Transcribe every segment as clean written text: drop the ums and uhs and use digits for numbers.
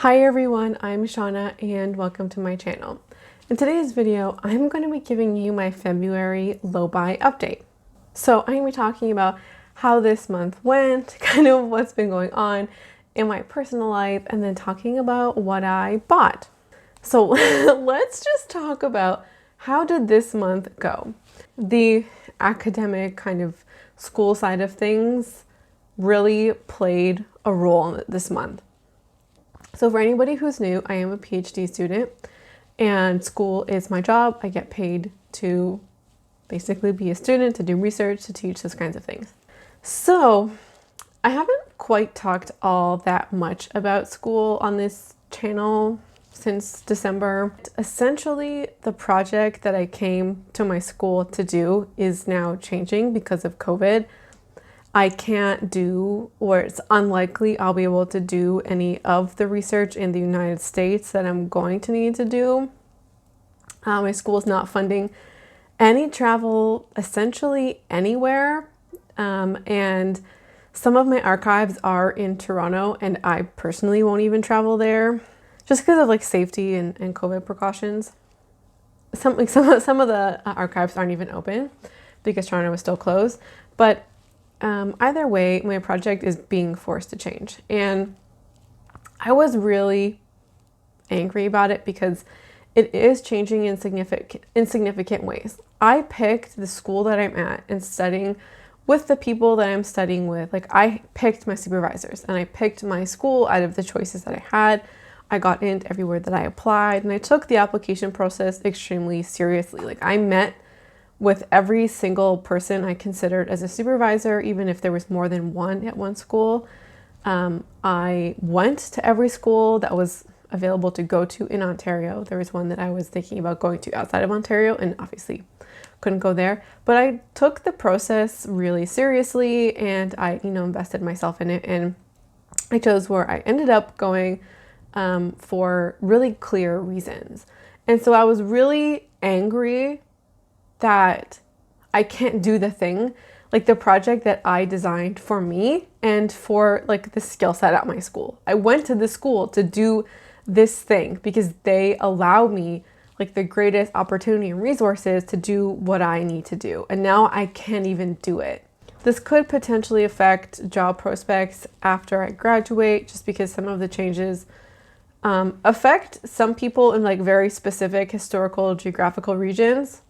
Hi everyone, I'm Shauna and welcome to my channel. In today's video, I'm going to be giving you my February low buy update. So I'm going to be talking about how this month went, kind of what's been going on in my personal life, and then talking about what I bought. So let's just talk about how did this month go. The academic kind of school side of things really played a role this month. So for anybody who's new, I am a PhD student and school is my job. I get paid to basically be a student, to do research, to teach those kinds of things. So I haven't quite talked all that much about school on this channel since December. Essentially, the project that I came to my school to do is now changing because of COVID. I can't do, or it's unlikely I'll be able to do any of the research in the United States that I'm going to need to do. My school is not funding any travel essentially anywhere. And some of my archives are in Toronto and I personally won't even travel there just because of like safety and COVID precautions. Some of the archives aren't even open because Toronto is still closed. But either way, my project is being forced to change. And I was really angry about it because it is changing in significant ways. I picked the school that I'm at and studying with the people that I'm studying with. Like I picked my supervisors and I picked my school out of the choices that I had. I got into everywhere that I applied and I took the application process extremely seriously. Like I met with every single person I considered as a supervisor, even if there was more than one at one school. I went to every school that was available to go to in Ontario. There was one that I was thinking about going to outside of Ontario and obviously couldn't go there. But I took the process really seriously and I, invested myself in it. And I chose where I ended up going for really clear reasons. And so I was really angry that I can't do the thing, like the project that I designed for me and for like the skill set at my school. I went to the school to do this thing because they allow me like the greatest opportunity and resources to do what I need to do. And now I can't even do it. This could potentially affect job prospects after I graduate just because some of the changes affect some people in like very specific historical geographical regions,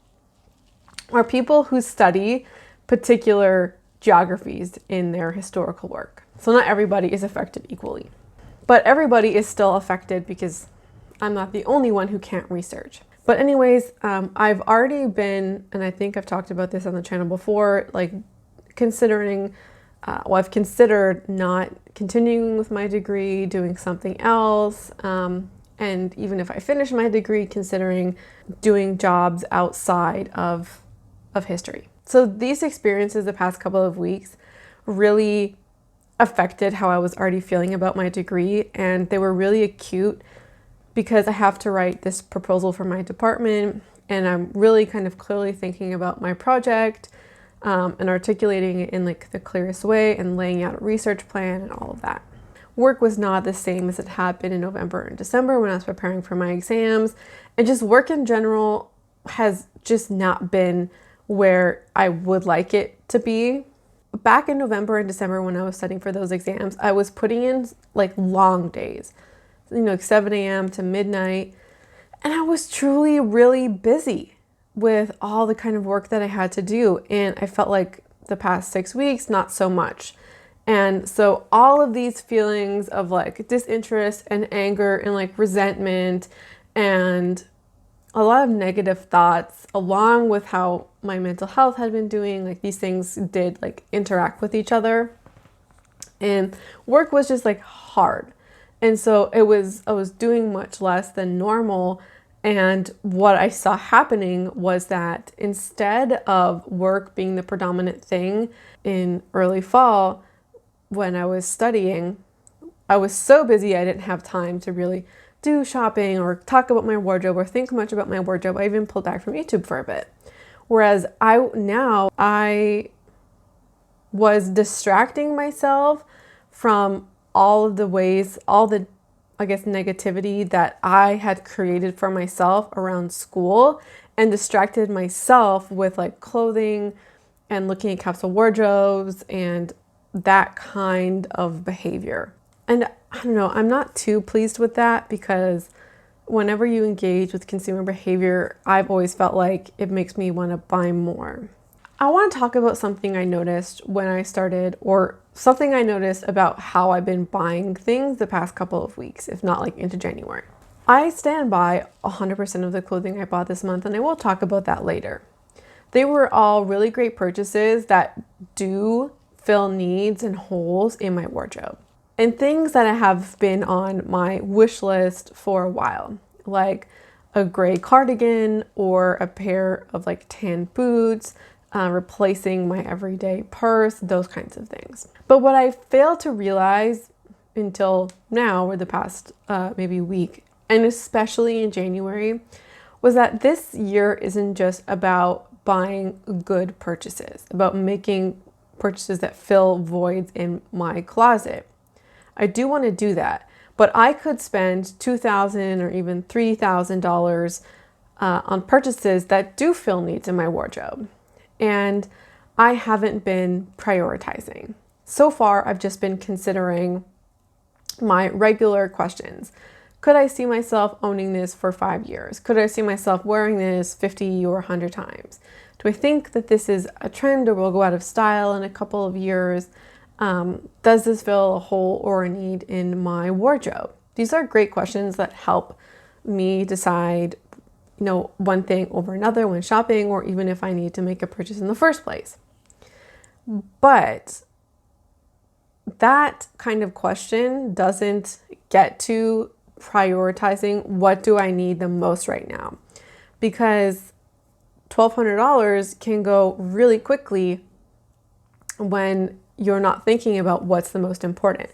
or people who study particular geographies in their historical work. So not everybody is affected equally, but everybody is still affected because I'm not the only one who can't research. But anyways, I've already been, and I think I've talked about this on the channel before, like considering, I've considered not continuing with my degree, doing something else, and even if I finish my degree, considering doing jobs outside of history. So these experiences the past couple of weeks really affected how I was already feeling about my degree, and they were really acute because I have to write this proposal for my department and I'm really kind of clearly thinking about my project and articulating it in like the clearest way and laying out a research plan and all of that. Work was not the same as it had been in November and December when I was preparing for my exams, and just work in general has just not been where I would like it to be. Back in November and December when I was studying for those exams, I was putting in like long days, like 7 a.m. to midnight, and I was truly really busy with all the kind of work that I had to do, and I felt like the past 6 weeks, not so much. And so all of these feelings of like disinterest and anger and like resentment and a lot of negative thoughts, along with how my mental health had been doing, like these things did like interact with each other. And work was just like hard. And so I was doing much less than normal. And what I saw happening was that instead of work being the predominant thing in early fall, when I was studying, I was so busy I didn't have time to really do shopping or talk about my wardrobe or think much about my wardrobe. I even pulled back from YouTube for a bit. Whereas I was distracting myself from all of the ways, all the I guess, negativity that I had created for myself around school and distracted myself with like clothing and looking at capsule wardrobes and that kind of behavior. And I don't know, I'm not too pleased with that because whenever you engage with consumer behavior, I've always felt like it makes me want to buy more. I want to talk about something I noticed when I started, or something I noticed about how I've been buying things the past couple of weeks, if not like into January. I stand by 100% of the clothing I bought this month, and I will talk about that later. They were all really great purchases that do fill needs and holes in my wardrobe. And things that have been on my wish list for a while, like a gray cardigan or a pair of like tan boots, replacing my everyday purse, those kinds of things. But what I failed to realize until now, or the past maybe week, and especially in January, was that this year isn't just about buying good purchases, about making purchases that fill voids in my closet. I do want to do that, but I could spend $2,000 or even $3,000 on purchases that do fill needs in my wardrobe. And I haven't been prioritizing. So far, I've just been considering my regular questions. Could I see myself owning this for 5 years? Could I see myself wearing this 50 or 100 times? Do I think that this is a trend or will go out of style in a couple of years? Does this fill a hole or a need in my wardrobe? These are great questions that help me decide, one thing over another when shopping, or even if I need to make a purchase in the first place. But that kind of question doesn't get to prioritizing what do I need the most right now, because $1,200 can go really quickly when you're not thinking about what's the most important.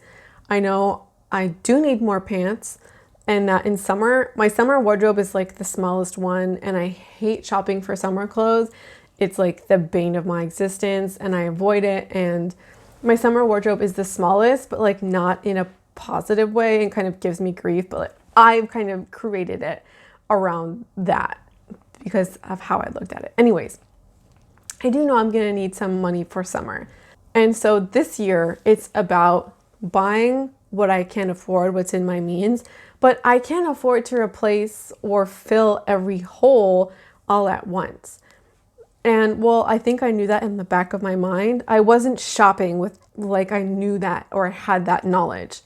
I know I do need more pants, and that in summer, my summer wardrobe is like the smallest one, and I hate shopping for summer clothes. It's like the bane of my existence, and I avoid it. And my summer wardrobe is the smallest, but like not in a positive way, and kind of gives me grief, but like I've kind of created it around that because of how I looked at it. Anyways, I do know I'm gonna need some money for summer. And so this year it's about buying what I can afford, what's in my means, but I can't afford to replace or fill every hole all at once. And well, I think I knew that in the back of my mind. I wasn't shopping with like I knew that or I had that knowledge.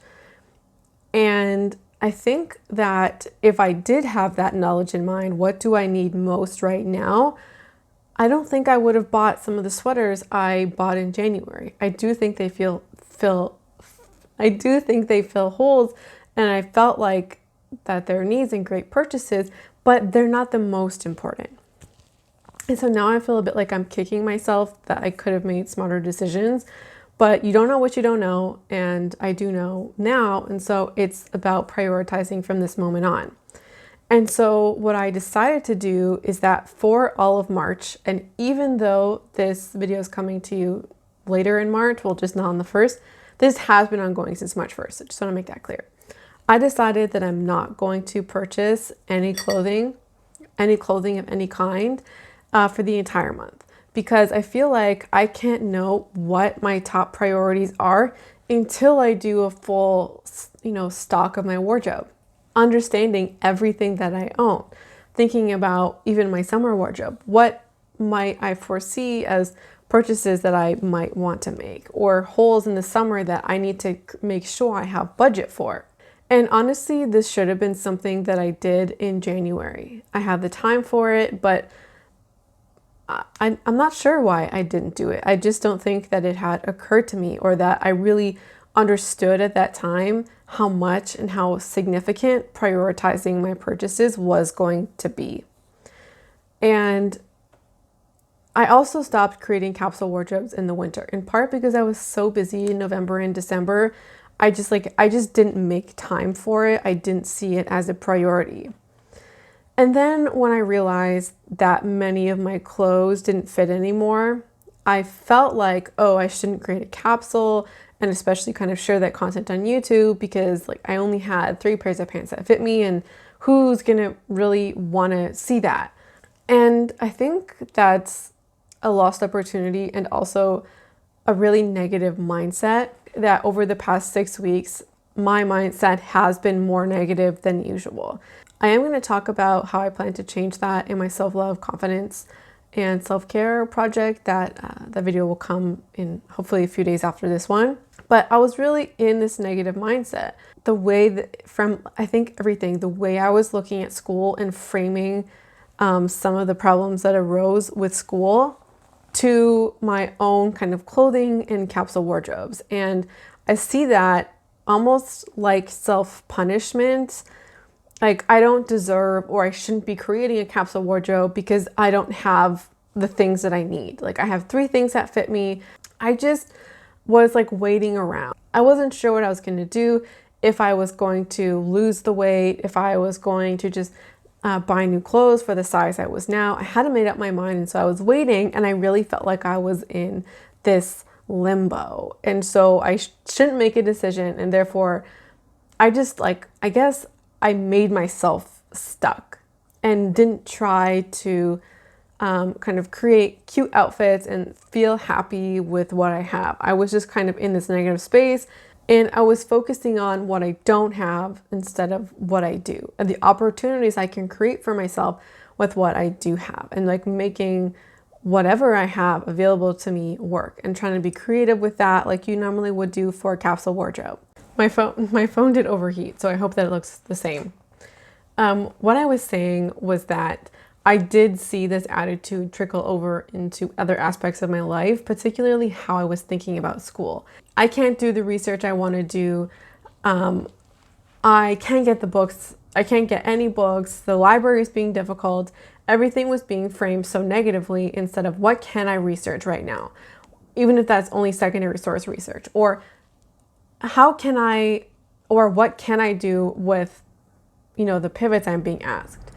And I think that if I did have that knowledge in mind, what do I need most right now? I don't think I would have bought some of the sweaters I bought in January. I do think they fill holes, and I felt like that they're needs and great purchases, but they're not the most important. And so now I feel a bit like I'm kicking myself that I could have made smarter decisions, but you don't know what you don't know, and I do know now, and so it's about prioritizing from this moment on. And so what I decided to do is that for all of March, and even though this video is coming to you later in March, well, just not on the 1st, this has been ongoing since March 1st. I just want to make that clear. I decided that I'm not going to purchase any clothing of any kind for the entire month, because I feel like I can't know what my top priorities are until I do a full, stock of my wardrobe. Understanding everything that I own, thinking about even my summer wardrobe. What might I foresee as purchases that I might want to make, or holes in the summer that I need to make sure I have budget for. And honestly, this should have been something that I did in January. I have the time for it, but I'm not sure why I didn't do it. I just don't think that it had occurred to me, or that I really understood at that time how much and how significant prioritizing my purchases was going to be. And I also stopped creating capsule wardrobes in the winter, in part because I was so busy in November and December. I just didn't make time for it. I didn't see it as a priority. And then when I realized that many of my clothes didn't fit anymore, I felt like, oh, I shouldn't create a capsule and especially kind of share that content on YouTube, because like I only had 3 pairs of pants that fit me, and who's gonna really want to see that? And I think that's a lost opportunity, and also a really negative mindset that over the past 6 weeks, my mindset has been more negative than usual. I am going to talk about how I plan to change that in my self-love, confidence, and self-care project that video will come in hopefully a few days after this one. But I was really in this negative mindset. The way that I think everything, the way I was looking at school and framing some of the problems that arose with school to my own kind of clothing and capsule wardrobes. And I see that almost like self-punishment. Like I don't deserve, or I shouldn't be creating a capsule wardrobe because I don't have the things that I need. Like I have 3 things that fit me. I just was like waiting around. I wasn't sure what I was going to do, if I was going to lose the weight, if I was going to just buy new clothes for the size I was now. I hadn't made up my mind, and so I was waiting, and I really felt like I was in this limbo. And so I shouldn't make a decision, and therefore I just I guess I made myself stuck and didn't try to kind of create cute outfits and feel happy with what I have. I was just kind of in this negative space, and I was focusing on what I don't have instead of what I do, and the opportunities I can create for myself with what I do have, and like making whatever I have available to me work, and trying to be creative with that like you normally would do for a capsule wardrobe. My phone did overheat, so I hope that it looks the same. What I was saying was that I did see this attitude trickle over into other aspects of my life, particularly how I was thinking about school. I can't do the research I want to do. I can't get the books. I can't get any books. The library is being difficult. Everything was being framed so negatively instead of what can I research right now, even if that's only secondary source research, or how can I, or what can I do with, the pivots I'm being asked.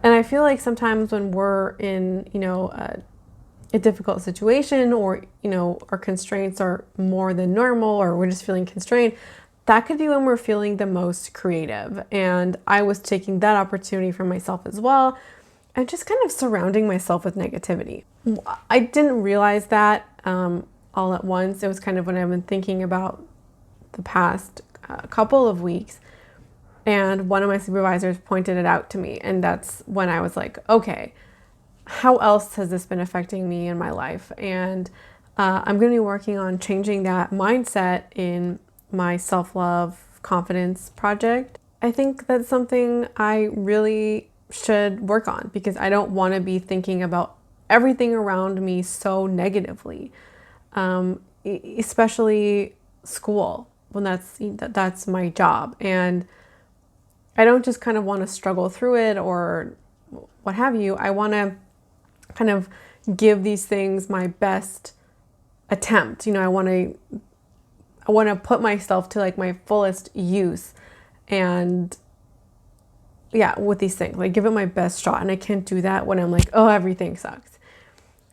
And I feel like sometimes when we're in, a difficult situation, or, our constraints are more than normal, or we're just feeling constrained, that could be when we're feeling the most creative. And I was taking that opportunity for myself as well, and just kind of surrounding myself with negativity. I didn't realize that all at once. It was kind of when I've been thinking about the past couple of weeks. And one of my supervisors pointed it out to me. And that's when I was like, okay, how else has this been affecting me in my life? And I'm going to be working on changing that mindset in my self-love confidence project. I think that's something I really should work on, because I don't want to be thinking about everything around me so negatively, especially school, when that's my job. And I don't just kind of want to struggle through it or what have you. I want to kind of give these things my best attempt. I want to put myself to like my fullest use, and with these things, like give it my best shot. And I can't do that when I'm like, oh, everything sucks.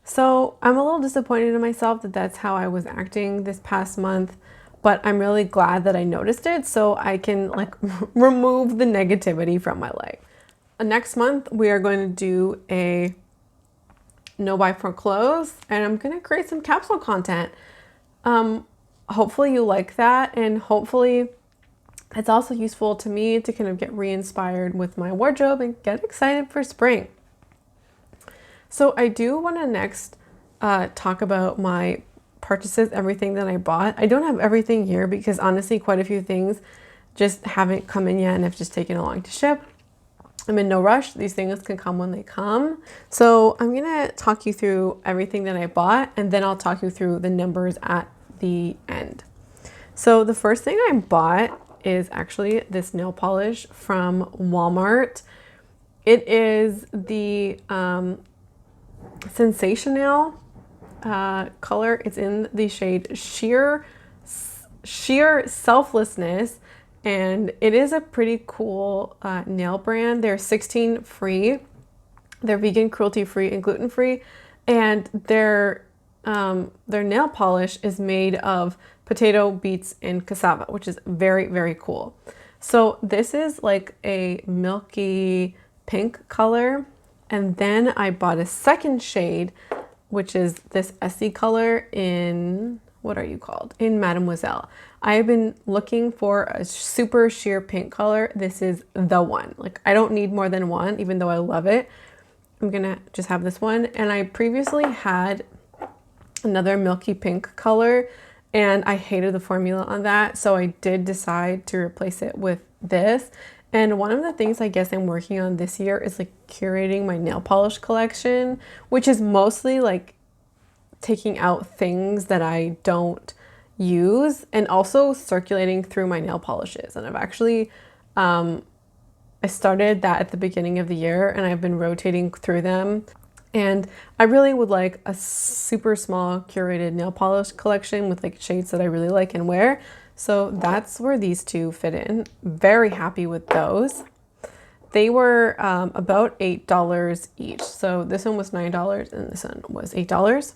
So I'm a little disappointed in myself that that's how I was acting this past month. But I'm really glad that I noticed it, so I can remove the negativity from my life. Next month, we are going to do a no buy for clothes, and I'm going to create some capsule content. Hopefully you like that, and hopefully it's also useful to me to kind of get re-inspired with my wardrobe and get excited for spring. So I do want to next talk about my purchases, everything that I bought. I don't have everything here because honestly quite a few things just haven't come in yet and have just taken long to ship. I'm in no rush. These things can come when they come. So I'm gonna talk you through everything that I bought, and then I'll talk you through the numbers at the end. So the first thing I bought is actually this nail polish from Walmart. It is the Sensational color. It's in the shade sheer selflessness, and it is a pretty cool nail brand. They're 16 free, they're vegan, cruelty free, and gluten free, and they're their nail polish is made of potato, beets, and cassava, which is very, very cool. So this is like a milky pink color. And then I bought a second shade, which is this Essie color in, what are you called? In Mademoiselle. I have been looking for a super sheer pink color. This is the one. Like, I don't need more than one, even though I love it. I'm gonna just have this one. And I previously had another milky pink color and I hated the formula on that. So I did decide to replace it with this. And one of the things I guess I'm working on this year is like curating my nail polish collection, which is mostly like taking out things that I don't use and also circulating through my nail polishes. And I've actually, I started that at the beginning of the year and I've been rotating through them. And I really would like a super small curated nail polish collection with like shades that I really like and wear. So that's where these two fit in. Very happy with those. They were about $8 each. So this one was $9 and this one was $8.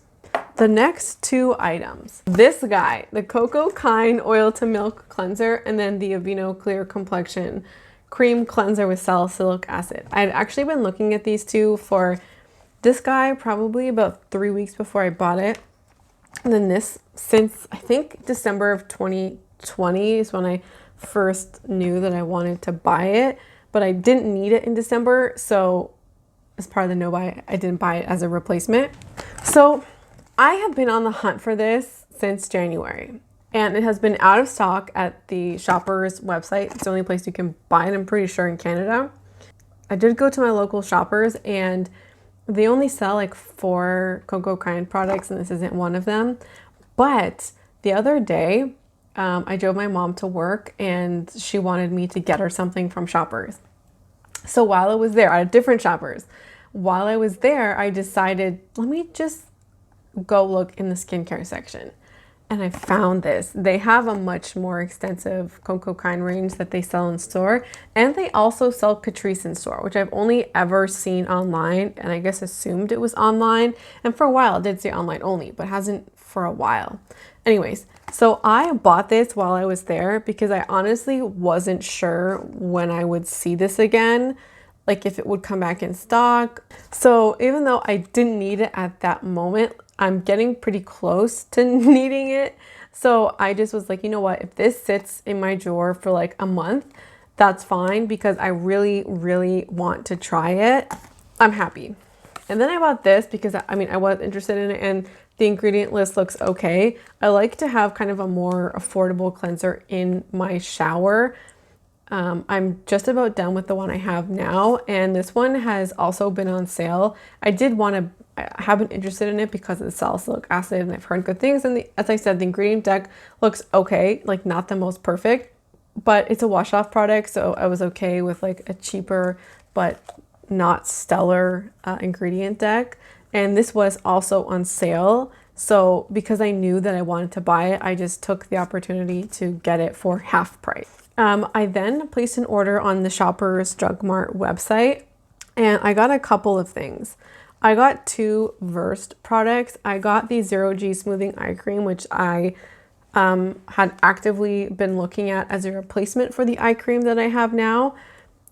The next two items, this guy, the Cocoa Kind Oil to Milk Cleanser, and then the Aveeno Clear Complexion Cream Cleanser with Salicylic Acid. I'd actually been looking at these two for this guy probably about 3 weeks before I bought it. And then this, since I think December of 2020 is when I first knew that I wanted to buy it, but I didn't need it in December. So as part of the no buy, I didn't buy it as a replacement. So I have been on the hunt for this since January and it has been out of stock at the Shoppers website. It's the only place you can buy it, I'm pretty sure, in Canada. I did go to my local Shoppers and they only sell like 4 Cocoa Kind products and this isn't one of them. But the other day, I drove my mom to work and she wanted me to get her something from Shoppers. So while I was there, at different Shoppers, while I was there, I decided, let me just go look in the skincare section. And I found this. They have a much more extensive Cocoa Kind range that they sell in store. And they also sell Catrice in store, which I've only ever seen online. And I guess assumed it was online. And for a while it did say online only, but hasn't for a while. Anyways, so I bought this while I was there because I honestly wasn't sure when I would see this again, like if it would come back in stock. So even though I didn't need it at that moment, I'm getting pretty close to needing it. So I just was like, you know what, if this sits in my drawer for like a month, that's fine because I really, really want to try it. I'm happy. And then I bought this because I was interested in it and the ingredient list looks okay. I like to have kind of a more affordable cleanser in my shower. I'm just about done with the one I have now, and this one has also been on sale. I have been interested in it because of the salicylic acid and I've heard good things. And as I said, the ingredient deck looks okay, like not the most perfect, but it's a wash off product. So I was okay with like a cheaper, but not stellar ingredient deck. And this was also on sale. So because I knew that I wanted to buy it, I just took the opportunity to get it for half price. I then placed an order on the Shoppers Drug Mart website and I got a couple of things. I got 2 Versed products. I got the 0G Smoothing Eye Cream, which I had actively been looking at as a replacement for the eye cream that I have now.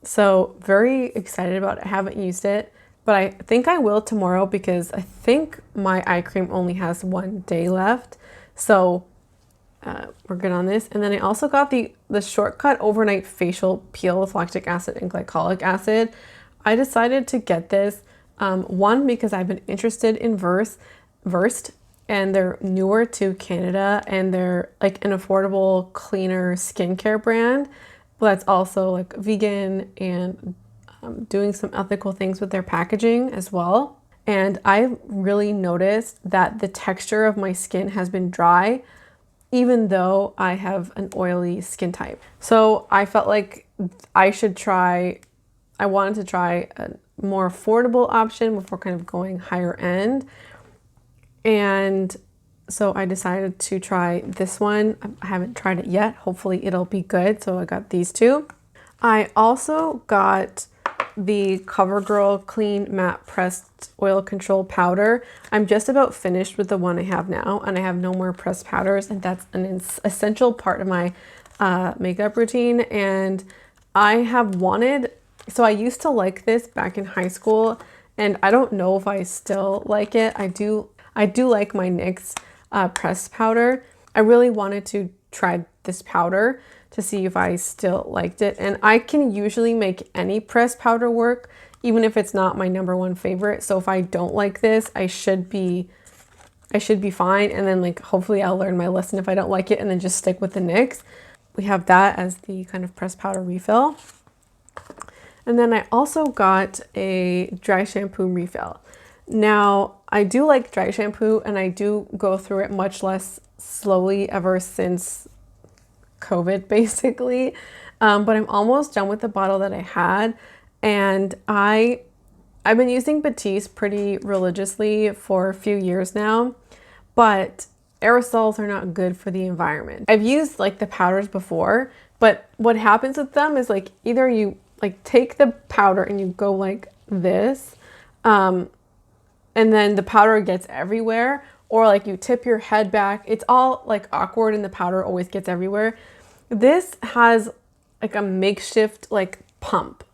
So very excited about it. I haven't used it, but I think I will tomorrow because I think my eye cream only has 1 day left. So we're good on this. And then I also got the Shortcut Overnight Facial Peel with lactic acid and glycolic acid. I decided to get this, one, because I've been interested in Versed and they're newer to Canada and they're like an affordable, cleaner skincare brand, but that's also like vegan and doing some ethical things with their packaging as well. And I really noticed that the texture of my skin has been dry, even though I have an oily skin type. So I felt like I wanted to try a more affordable option before kind of going higher end. And so I decided to try this one. I haven't tried it yet. Hopefully it'll be good. So I got these 2. I also got the CoverGirl Clean Matte Pressed Oil Control Powder. I'm just about finished with the one I have now, and I have no more pressed powders, and that's an essential part of my makeup routine. And I have wanted, so I used to like this back in high school, and I don't know if I still like it. I do like my NYX pressed powder. I really wanted to try this powder to see if I still liked it. And I can usually make any pressed powder work, even if it's not my #1 favorite. So if I don't like this, I should be fine. And then like, hopefully I'll learn my lesson if I don't like it and then just stick with the NYX. We have that as the kind of pressed powder refill. And then I also got a dry shampoo refill. Now, I do like dry shampoo, and I do go through it much less slowly ever since COVID, basically. But I'm almost done with the bottle that I had, and I've been using Batiste pretty religiously for a few years now, but aerosols are not good for the environment. I've used like the powders before, but what happens with them is like either you like take the powder and you go like this, and then the powder gets everywhere, or like you tip your head back. It's all like awkward and the powder always gets everywhere. This has like a makeshift like pump.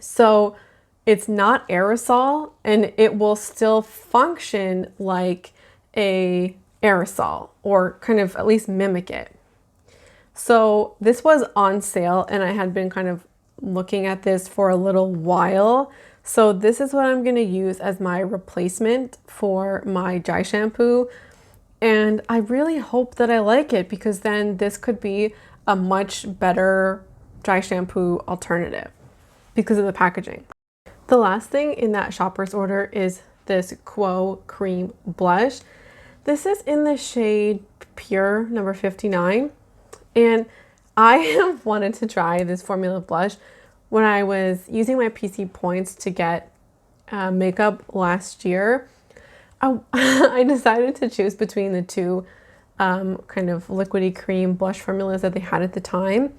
So it's not aerosol, and it will still function like a aerosol, or kind of at least mimic it. So this was on sale, and I had been kind of looking at this for a little while. So this is what I'm going to use as my replacement for my dry shampoo. And I really hope that I like it, because then this could be a much better dry shampoo alternative because of the packaging. The last thing in that shopper's order is this Quo Cream Blush. This is in the shade Pure number 59. And I have wanted to try this formula blush. When I was using my PC points to get makeup last year, I decided to choose between the two kind of liquidy cream blush formulas that they had at the time.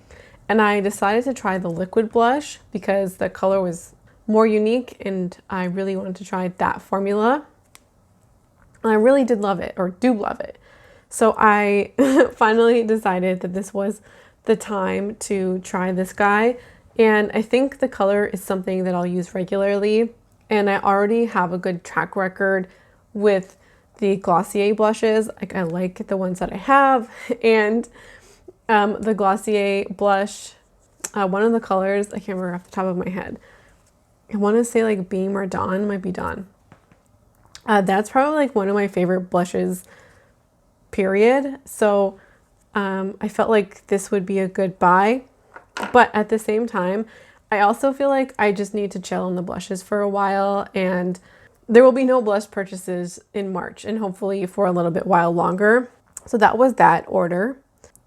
And I decided to try the liquid blush because the color was more unique, and I really wanted to try that formula. And I really did love it, or do love it. So I finally decided that this was the time to try this guy. And I think the color is something that I'll use regularly. And I already have a good track record with the Glossier blushes. Like, I like the ones that I have. And the Glossier blush, one of the colors, I can't remember off the top of my head. I want to say like Beam or Dawn, might be Dawn. That's probably like one of my favorite blushes, period. So I felt like this would be a good buy. But at the same time, I also feel like I just need to chill on the blushes for a while, and there will be no blush purchases in March, and hopefully for a little bit while longer. So that was that order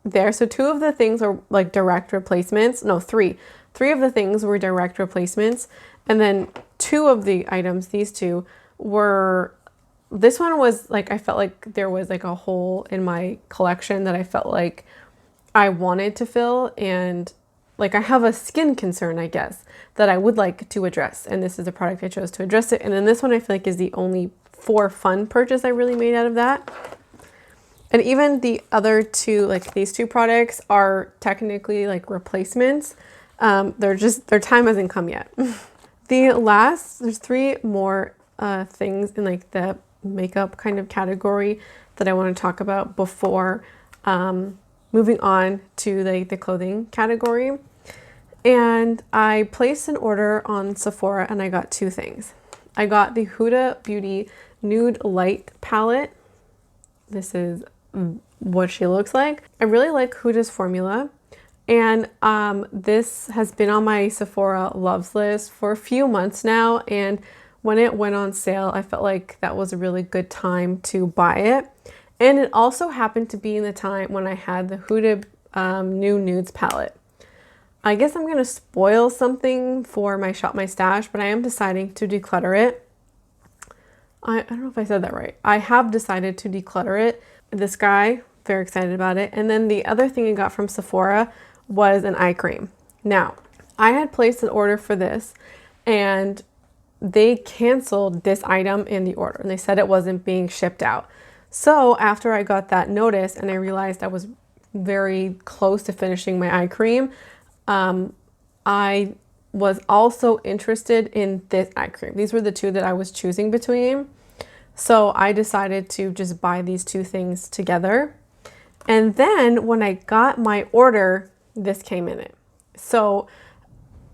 there. So 2 of the things are like direct replacements. No, 3. 3 of the things were direct replacements. And then 2 of the items, these 2, were, this one was like, I felt like there was like a hole in my collection that I felt like I wanted to fill, and like I have a skin concern, I guess, that I would like to address. And this is a product I chose to address it. And then this one I feel like is the only for fun purchase I really made out of that. And even the other 2, like these 2 products are technically like replacements. Their time hasn't come yet. There's 3 more things in like the makeup kind of category that I want to talk about before moving on to the clothing category. And I placed an order on Sephora, and I got 2 things. I got the Huda Beauty Nude Light Palette. This is what she looks like. I really like Huda's formula. And this has been on my Sephora loves list for a few months now. And when it went on sale, I felt like that was a really good time to buy it. And it also happened to be in the time when I had the Huda new Nudes palette. I guess I'm going to spoil something for my Shop My Stash, but I am deciding to declutter it. I don't know if I said that right. I have decided to declutter it. This guy, very excited about it. And then the other thing I got from Sephora was an eye cream. Now, I had placed an order for this and they canceled this item in the order and they said it wasn't being shipped out. So after I got that notice and I realized I was very close to finishing my eye cream, I was also interested in this eye cream. These were the two that I was choosing between. So I decided to just buy these two things together. And then when I got my order, this came in it. So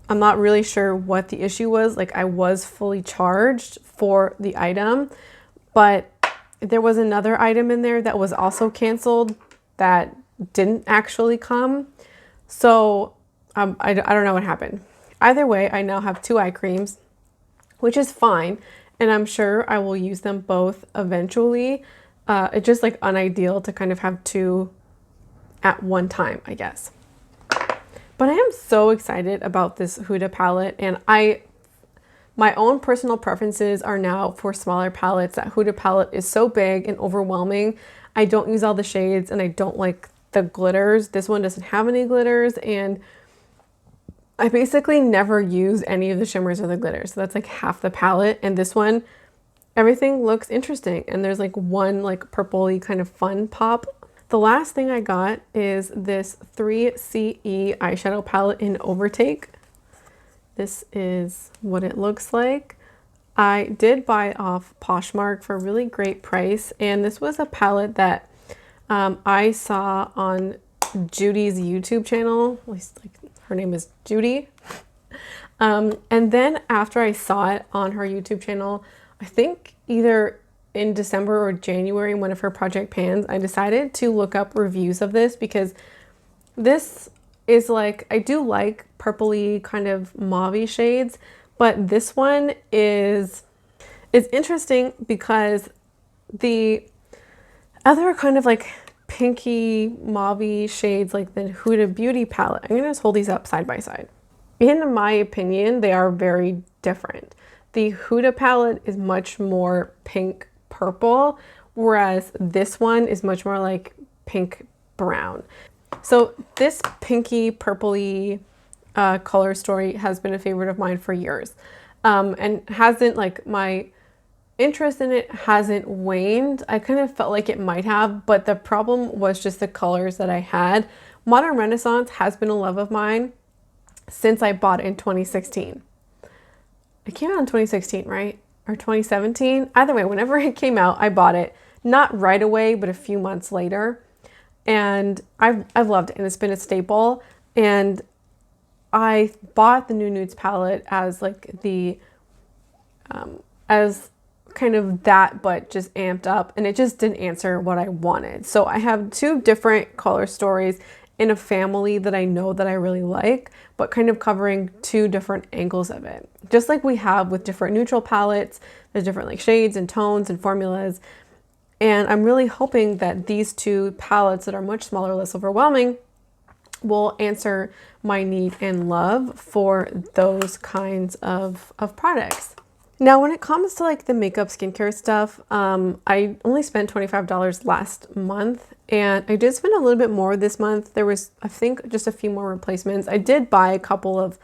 I'm not really sure what the issue was. Like, I was fully charged for the item, but there was another item in there that was also canceled that didn't actually come. So I don't know what happened. Either way, I now have two eye creams, which is fine. And I'm sure I will use them both eventually. It's just like unideal to kind of have two at one time, I guess. But I am so excited about this Huda palette, and my own personal preferences are now for smaller palettes. That Huda palette is so big and overwhelming. I don't use all the shades and I don't like the glitters. This one doesn't have any glitters, and I basically never use any of the shimmers or the glitters. So that's like half the palette. And this one, everything looks interesting. And there's like one like purpley kind of fun pop. The last thing I got is this 3CE eyeshadow palette in Overtake. This is what it looks like. I did buy it off Poshmark for a really great price. And this was a palette that I saw on Judy's YouTube channel. At least like her name is Judy. And then after I saw it on her YouTube channel, I think either in December or January, one of her project pans, I decided to look up reviews of this because this is like, I do like purpley kind of mauve shades, but this one is interesting because the other kind of like pinky mauve shades like the Huda Beauty palette, I'm gonna just hold these up side by side. In my opinion, they are very different. The Huda palette is much more pink purple, whereas this one is much more like pink brown. So this pinky purpley color story has been a favorite of mine for years, and hasn't, like, my interest in it hasn't waned. I kind of felt like it might have, but the problem was just the colors that I had. Modern Renaissance has been a love of mine since I bought it in 2016. It came out in 2016, right? Or 2017? Either way, whenever it came out, I bought it. Not right away, but a few months later. And I've loved it, and it's been a staple. And I bought the New Nudes palette as like the, as kind of that, but just amped up, and it just didn't answer what I wanted. So I have two different color stories in a family that I know that I really like, but kind of covering two different angles of it. Just like we have with different neutral palettes, there's different like shades and tones and formulas. And I'm really hoping that these two palettes that are much smaller, less overwhelming, will answer my need and love for those kinds of products. Now, when it comes to like the makeup skincare stuff, I only spent $25 last month, and I did spend a little bit more this month. There was, I think, just a few more replacements. I did buy a couple of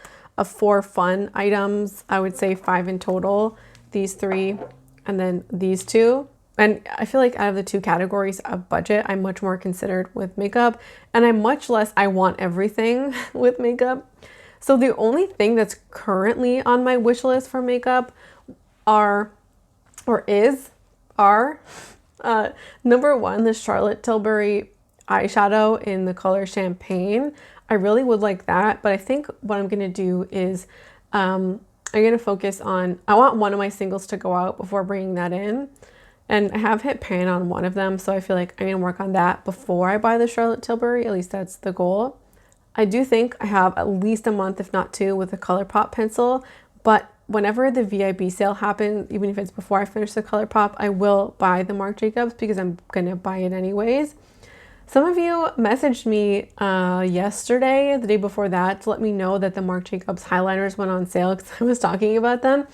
4 fun items. I would say 5 in total. These 3 and then these 2. And I feel like out of the 2 categories of budget, I'm much more considered with makeup, and I'm much less I want everything with makeup. So the only thing that's currently on my wish list for makeup are number 1, the Charlotte Tilbury eyeshadow in the color Champagne. I really would like that, but I think what I'm gonna do is I'm gonna focus on, I want one of my singles to go out before bringing that in. And I have hit pan on one of them, so I feel like I'm gonna work on that before I buy the Charlotte Tilbury. At least that's the goal. I do think I have at least a month, if not 2, with the ColourPop pencil, but whenever the VIB sale happens, even if it's before I finish the ColourPop, I will buy the Marc Jacobs because I'm gonna buy it anyways. Some of you messaged me yesterday, the day before that, to let me know that the Marc Jacobs highlighters went on sale because I was talking about them.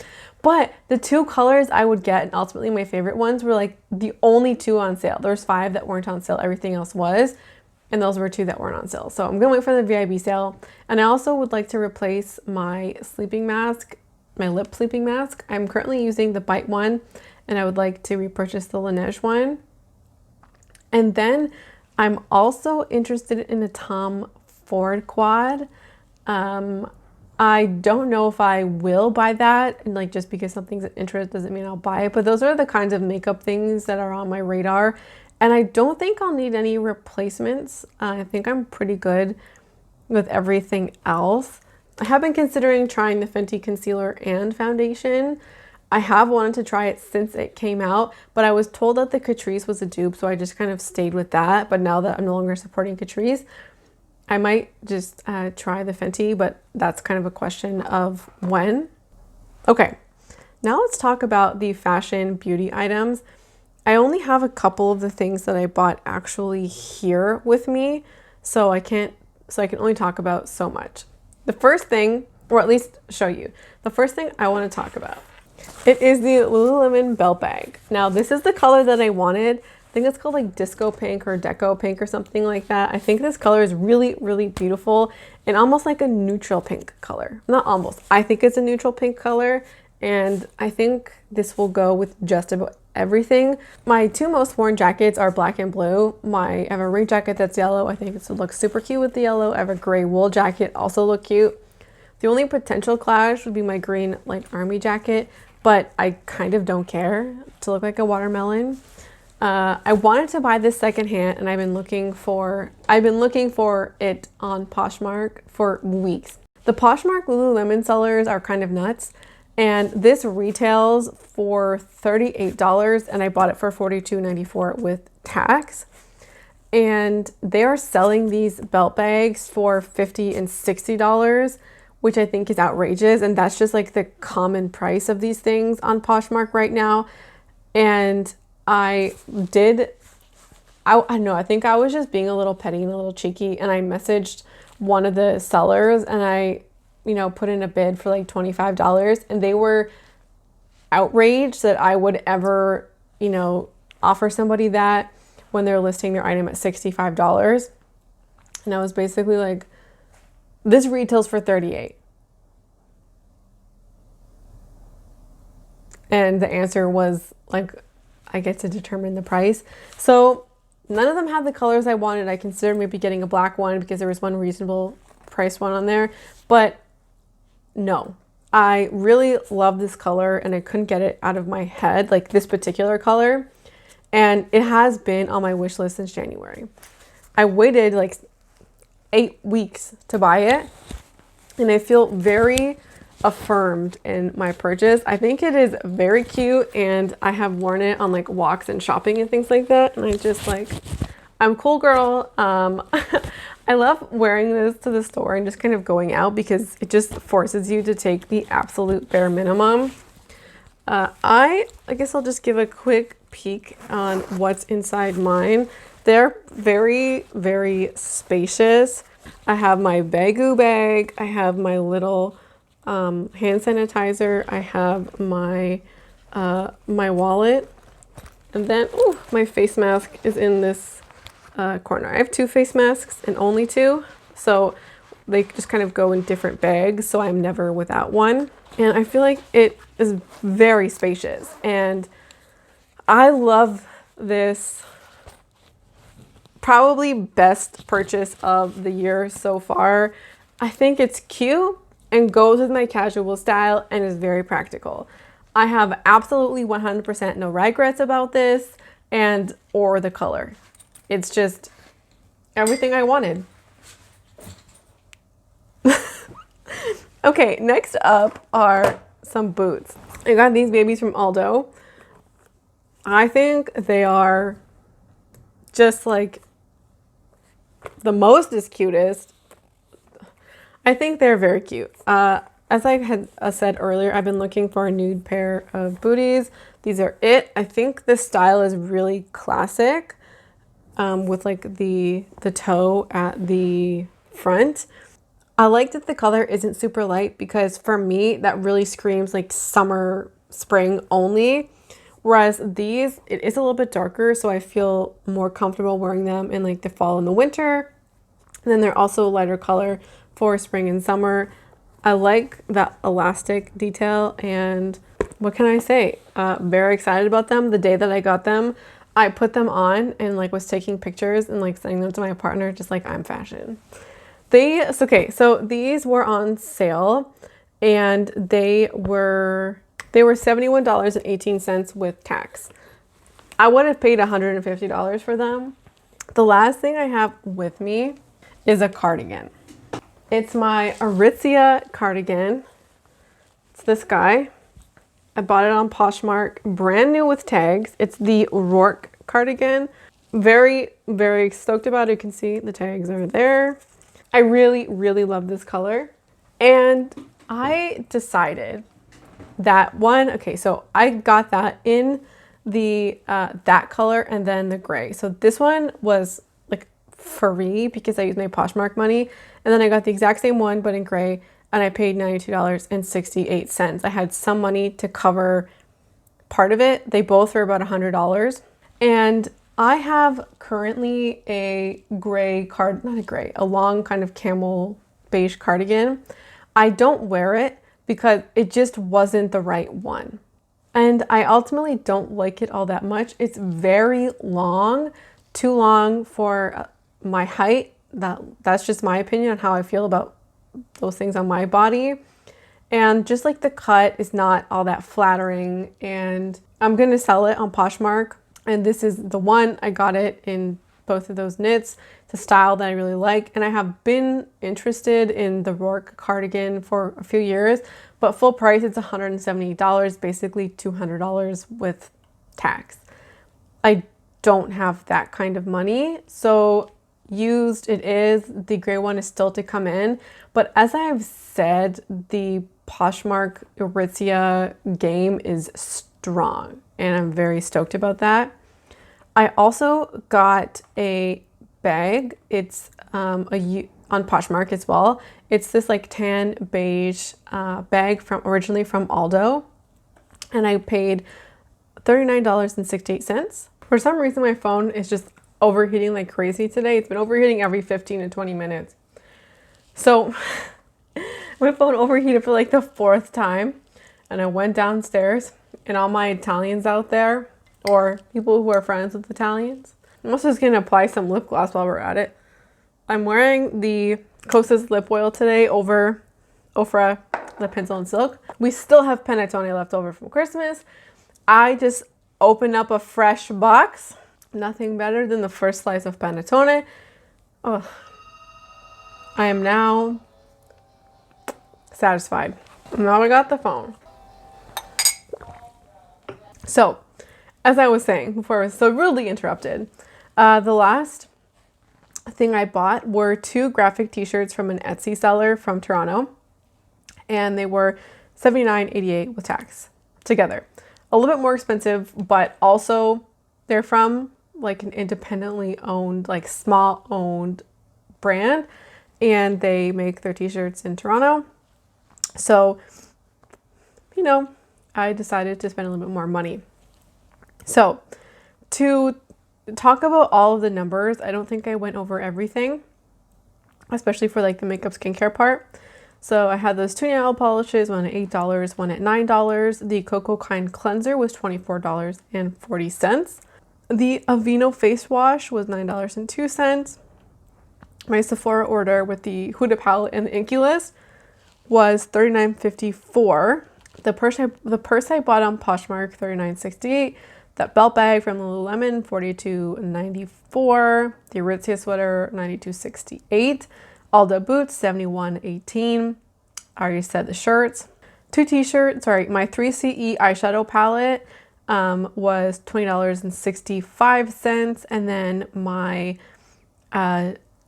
But the 2 colors I would get, and ultimately my favorite ones, were like the only 2 on sale. There's 5 that weren't on sale. Everything else was. and those were two that weren't on sale. So I'm gonna wait for the VIB sale. And I also would like to replace my sleeping mask, my lip sleeping mask. I'm currently using the Bite one, and I would like to repurchase the Laneige one. And then I'm also interested in a Tom Ford quad. I don't know if I will buy that, and like just because something's of interest doesn't mean I'll buy it, but those are the kinds of makeup things that are on my radar. And I don't think I'll need any replacements. I think I'm pretty good with everything else. I have been considering trying the Fenty concealer and foundation. I have wanted to try it since it came out, but I was told that the Catrice was a dupe, so I just kind of stayed with that. But now that I'm no longer supporting Catrice, I might just try the Fenty, but that's kind of a question of when. Okay, now let's talk about the fashion beauty items. I only have a couple of the things that I bought actually here with me, so I can only talk about so much. The first thing, or at least show you, the first thing I want to talk about, it is the Lululemon belt bag. Now this is the color that I wanted. I think it's called like disco pink or deco pink or something like that. I think this color is really, really beautiful and almost like a neutral pink color. Not almost, I think it's a neutral pink color, and I think this will go with just about everything. My two most worn jackets are black and blue. I have a rain jacket that's yellow. I think this would look super cute with the yellow. I have a gray wool jacket, also look cute. The only potential clash would be my green like army jacket, but I kind of don't care to look like a watermelon. I wanted to buy this secondhand, and I've been looking for it on Poshmark for weeks. The Poshmark Lululemon sellers are kind of nuts, and this retails for $38, and I bought it for $42.94 with tax. And they are selling these belt bags for $50 and $60, which I think is outrageous, and that's just like the common price of these things on Poshmark right now. And I know, I think I was just being a little petty and a little cheeky, and I messaged one of the sellers, and I, put in a bid for like $25, and they were outraged that I would ever, offer somebody that when they're listing their item at $65. And I was basically like, this retails for $38. And the answer was like, I get to determine the price. So none of them had the colors I wanted. I considered maybe getting a black one because there was one reasonable price one on there, but no, I really love this color and I couldn't get it out of my head, like this particular color. And it has been on my wish list since January. I waited like 8 weeks to buy it, and I feel very affirmed in my purchase. I think it is very cute, and I have worn it on like walks and shopping and things like that, and I just like, I'm cool girl. I love wearing this to the store and just kind of going out because it just forces you to take the absolute bare minimum. I guess I'll just give a quick peek on what's inside mine. They're very, very spacious. I have my Baggu bag. I have my little hand sanitizer. I have my my wallet, and then my face mask is in this corner. I have 2 face masks and only 2, so they just kind of go in different bags, so I'm never without one. And I feel like it is very spacious, and I love this. Probably best purchase of the year so far. I think it's cute and goes with my casual style and is very practical. I have absolutely 100% no regrets about this or the color. It's just everything I wanted. Okay, next up are some boots. I got these babies from Aldo. I think they are just like the most is cutest. I think they're very cute. As I had said earlier, I've been looking for a nude pair of booties. These are it. I think the style is really classic, with like the toe at the front. I like that the color isn't super light because for me that really screams like summer, spring only, Whereas these, it is a little bit darker, so I feel more comfortable wearing them in like the fall and the winter. And then they're also a lighter color for spring and summer. I like that elastic detail, and what can I say? Very excited about them. The day that I got them, I put them on and like was taking pictures and like sending them to my partner, just like I'm fashion. So these were on sale, and they were $71.18 with tax. I would have paid $150 for them. The last thing I have with me is a cardigan. It's my Aritzia cardigan. It's this guy. I bought it on Poshmark, brand new with tags. It's the Rourke cardigan. Very, very stoked about it. You can see the tags are there. I really, really love this color. And I decided that so I got that in the that color and then the gray. So this one was like free because I used my Poshmark money, and then I got the exact same one but in gray, and I paid $92.68. I had some money to cover part of it. They both were about $100, and I have currently a a long kind of camel beige cardigan. I don't wear it because it just wasn't the right one. And I ultimately don't like it all that much. It's very long, too long for my height. That's just my opinion on how I feel about those things on my body. And just like the cut is not all that flattering, and I'm gonna sell it on Poshmark. And this is the one. I got it in both of those knits. It's a style that I really like, and I have been interested in the Rourke cardigan for a few years, but full price it's $170, basically $200 with tax. I don't have that kind of money, so used it is. The gray one is still to come in, but as I've said, the Poshmark Aritzia game is strong, and I'm very stoked about that. I also got a bag. It's on Poshmark as well. It's this like tan beige bag originally from Aldo, and I paid $39.68. For some reason, my phone is just overheating like crazy today. It's been overheating every 15 to 20 minutes. So my phone overheated for like the 4th time, and I went downstairs, and all my Italians out there, or people who are friends with Italians, I'm also just gonna apply some lip gloss while we're at it. I'm wearing the Kosas lip oil today over Ofra Lip Pencil and Silk. We still have panettone left over from Christmas. I just opened up a fresh box. Nothing better than the first slice of panettone. Oh, I am now satisfied. Now I got the phone. So, as I was saying before I was so rudely interrupted, the last thing I bought were 2 graphic t-shirts from an Etsy seller from Toronto, and they were $79.88 with tax together. A little bit more expensive, but also they're from like an independently owned, like small owned brand, and they make their t-shirts in Toronto. So, you know, I decided to spend a little bit more money. So to talk about all of the numbers, I don't think I went over everything, especially for like the makeup skincare part. So I had those 2 nail polishes, one at $8, one at $9. The Cocoa Kind cleanser was $24.40. The Aveeno face wash was $9.02. My Sephora order with the Huda palette and the Inky List was $39.54. The purse I bought on Poshmark, $39.68. That belt bag from Lululemon, $42.94. The Aritzia sweater, $92.68. Aldo boots, $71.18. I already said the shirts. 2 t-shirts, my 3CE eyeshadow palette was $20.65. And then my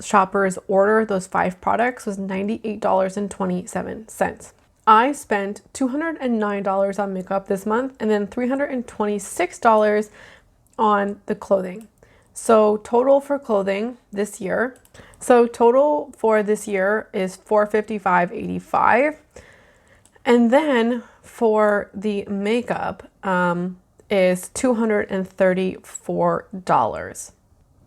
shopper's order, those 5 products, was $98.27. I spent $209 on makeup this month, and then $326 on the clothing. So total for clothing this year. So total for this year is $455.85. And then for the makeup, is $234.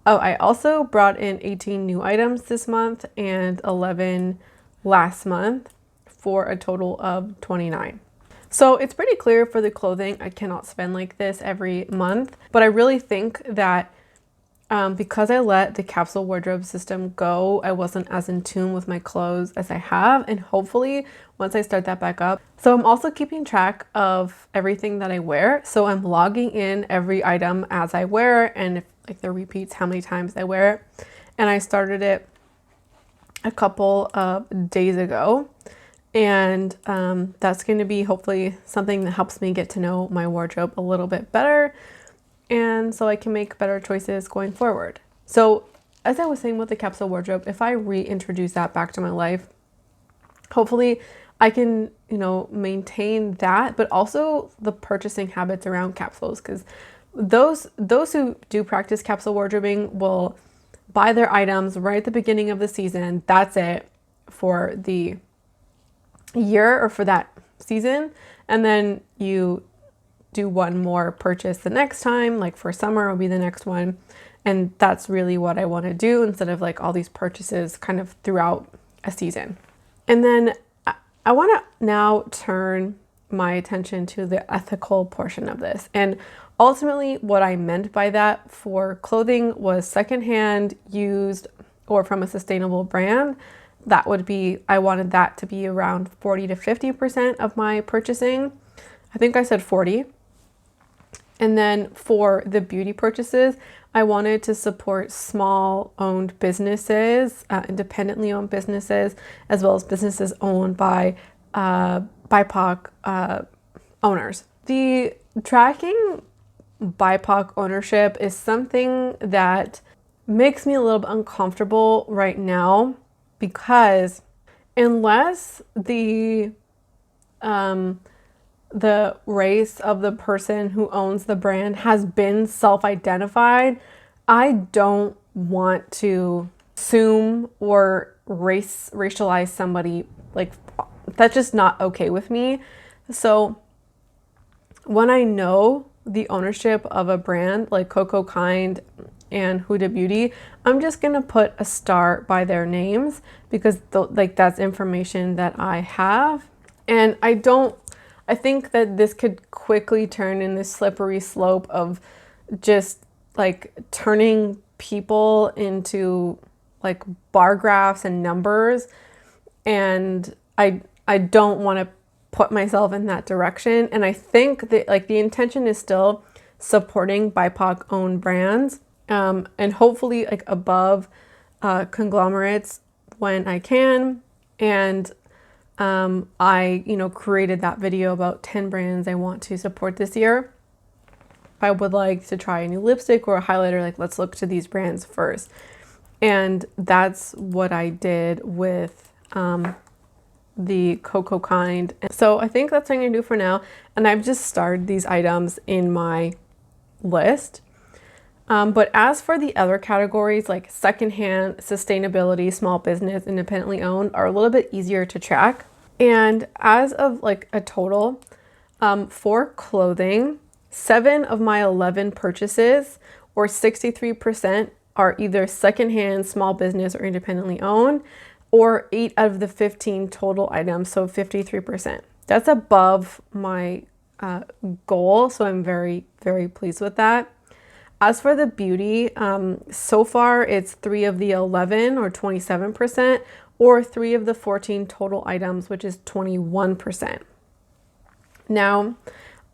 Oh, I also brought in 18 new items this month and 11 last month for a total of 29. So it's pretty clear for the clothing, I cannot spend like this every month, but I really think that because I let the capsule wardrobe system go, I wasn't as in tune with my clothes as I have, and hopefully once I start that back up. So I'm also keeping track of everything that I wear. So I'm logging in every item as I wear, and if like the repeats, how many times I wear it. And I started it a couple of days ago. And that's going to be hopefully something that helps me get to know my wardrobe a little bit better, and so I can make better choices going forward. So as I was saying with the capsule wardrobe, if I reintroduce that back to my life, hopefully I can, maintain that, but also the purchasing habits around capsules, because those who do practice capsule wardrobing will buy their items right at the beginning of the season. That's it for the year or for that season, and then you do one more purchase the next time, like for summer will be the next one, and that's really what I want to do instead of like all these purchases kind of throughout a season. And then I want to now turn my attention to the ethical portion of this, and ultimately what I meant by that for clothing was secondhand, used, or from a sustainable brand. That would be, I wanted that to be around 40 to 50% of my purchasing. I think I said 40. And then for the beauty purchases, I wanted to support small owned businesses, independently owned businesses, as well as businesses owned by BIPOC owners. The tracking BIPOC ownership is something that makes me a little bit uncomfortable right now, because unless the race of the person who owns the brand has been self-identified, I don't want to assume or racialize somebody. Like, that's just not okay with me. So when I know the ownership of a brand like Coco Kind and Huda Beauty, I'm just gonna put a star by their names, because that's information that I have. And I think that this could quickly turn in this slippery slope of just like turning people into like bar graphs and numbers, and I don't want to put myself in that direction. And I think that like the intention is still supporting BIPOC owned brands, and hopefully like above conglomerates when I can. And I created that video about 10 brands I want to support this year. If I would like to try a new lipstick or a highlighter, like let's look to these brands first. And that's what I did with the Coco Kind. So I think that's what I'm gonna do for now. And I've just starred these items in my list. But as for the other categories like secondhand, sustainability, small business, independently owned, are a little bit easier to track. And as of like a total, for clothing, 7 of my 11 purchases, or 63%, are either secondhand, small business, or independently owned, or 8 out of the 15 total items, so 53%. That's above my goal, so I'm very, very pleased with that. As for the beauty, so far it's 3 of the 11, or 27%, or 3 of the 14 total items, which is 21%. Now,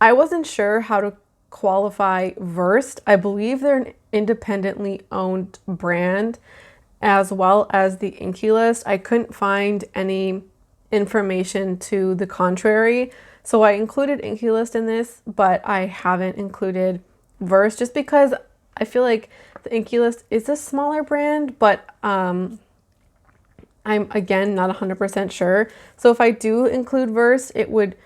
I wasn't sure how to qualify Versed. I believe they're an independently owned brand, as well as the Inky List. I couldn't find any information to the contrary, so I included Inky List in this, but I haven't included Versed, just because I feel like the Inky List is a smaller brand, but I'm again not 100% sure. So if I do include Versed, it would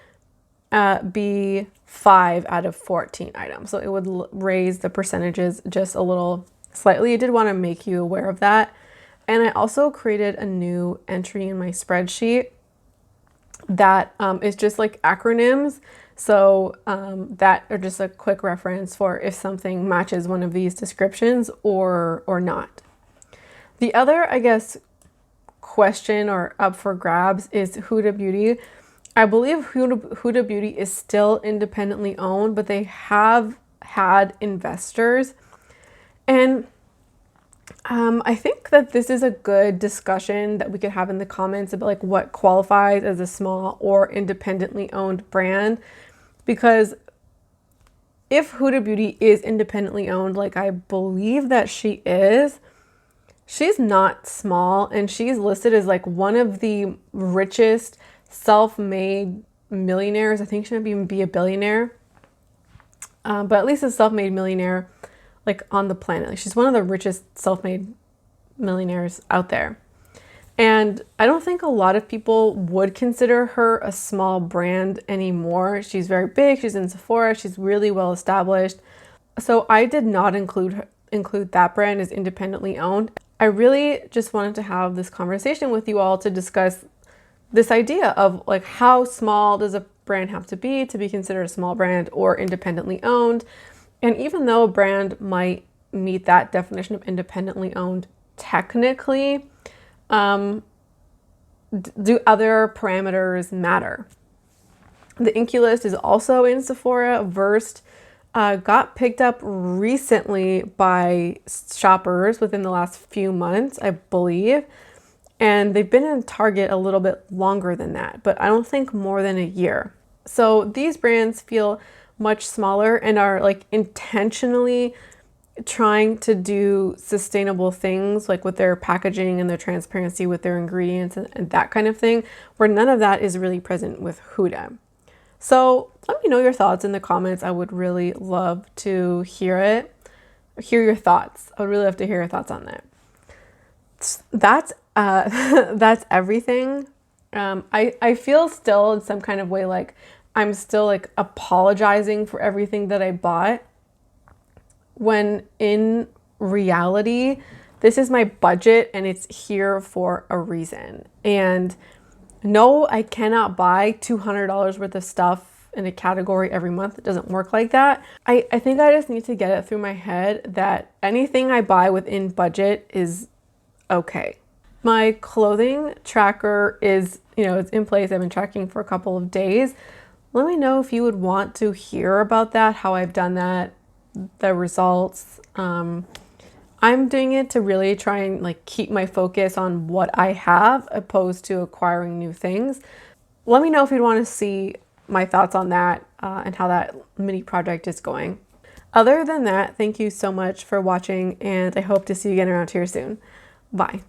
be 5 out of 14 items. So it would raise the percentages just a little slightly. I did want to make you aware of that. And I also created a new entry in my spreadsheet that is just like acronyms. So that are just a quick reference for if something matches one of these descriptions or not. The other, I guess, question or up for grabs is Huda Beauty. I believe Huda Beauty is still independently owned, but they have had investors. And I think that this is a good discussion that we could have in the comments about like what qualifies as a small or independently owned brand. Because if Huda Beauty is independently owned, like I believe that she is, she's not small, and she's listed as like one of the richest self-made millionaires. I think she might even be a billionaire, but at least a self-made millionaire like on the planet. Like she's one of the richest self-made millionaires out there. And I don't think a lot of people would consider her a small brand anymore. She's very big, she's in Sephora, she's really well established. So I did not include that brand as independently owned. I really just wanted to have this conversation with you all to discuss this idea of like how small does a brand have to be considered a small brand or independently owned. And even though a brand might meet that definition of independently owned technically, do other parameters matter? The Inky List is also in Sephora. Versed got picked up recently by shoppers within the last few months, I believe. And they've been in Target a little bit longer than that, but I don't think more than a year. So these brands feel much smaller and are like intentionally trying to do sustainable things like with their packaging and their transparency with their ingredients and that kind of thing, where none of that is really present with Huda. So let me know your thoughts in the comments. I would really love to hear your thoughts. I would really love to hear your thoughts on that. That's that's everything. I feel still in some kind of way like I'm still like apologizing for everything that I bought, when in reality, this is my budget and it's here for a reason. And no, I cannot buy $200 worth of stuff in a category every month. It doesn't work like that. I think I just need to get it through my head that anything I buy within budget is okay. My clothing tracker is, it's in place. I've been tracking for a couple of days. Let me know if you would want to hear about that, how I've done that, the results. I'm doing it to really try and like keep my focus on what I have opposed to acquiring new things. Let me know if you'd want to see my thoughts on that and how that mini project is going. Other than that, thank you so much for watching, and I hope to see you again around here soon. Bye.